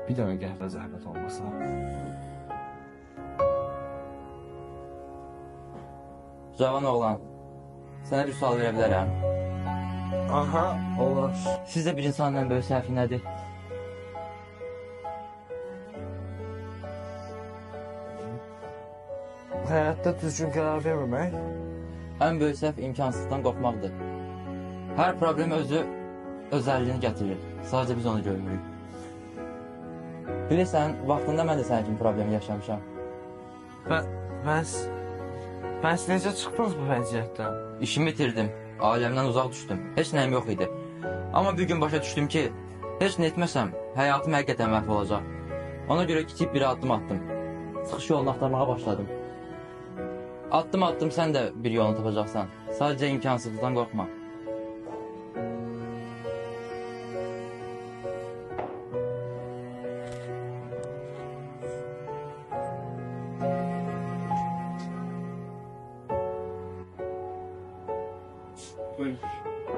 Bir dənə qəhvə zəhmət olmasa. Cavan oğlan, sənə bir sual verə bilərəm. Aha, olar. Sizcə bir insanın ən böyük səhvi nədir? Həyatda düzgün qərar verməmək. Ən böyük səhv imkansızdan qorxmaqdır. Hər problem özü özəlliyini gətirir. Sadəcə biz onu görmürük. Bilirsən, vaxtında mən də sənin kimi problem yaşamışam. Bəs necə çıxdınız bu vəziyyətdən? İşimi itirdim, ailəmdən uzaq düşdüm. Heç nəyim yox idi. Amma bir gün başa düşdüm ki, heç nə etməsəm, həyatım həqiqətən məhv olacaq. Ona görə kiçik bir addım atdım. Çıxış yolunu axtarmağa başladım. Addım sən də bir yolunu tapacaqsan. Sadəcə imkansızlıqdan qorxma.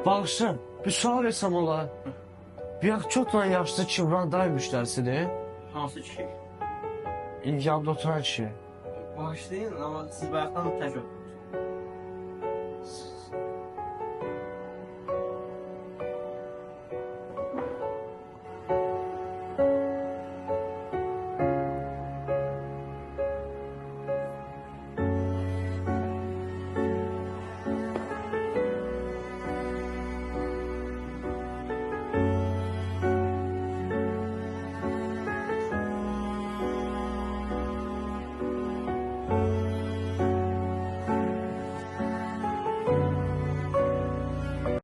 Bağışın, bir sual versəm ola. Biyaxçotla yaşlı Kivran dayı müştərisidir. Hansı kişi? Yanında oturan kişi. Bağışlayın ama siz bayaqdan tək oturmusunuz.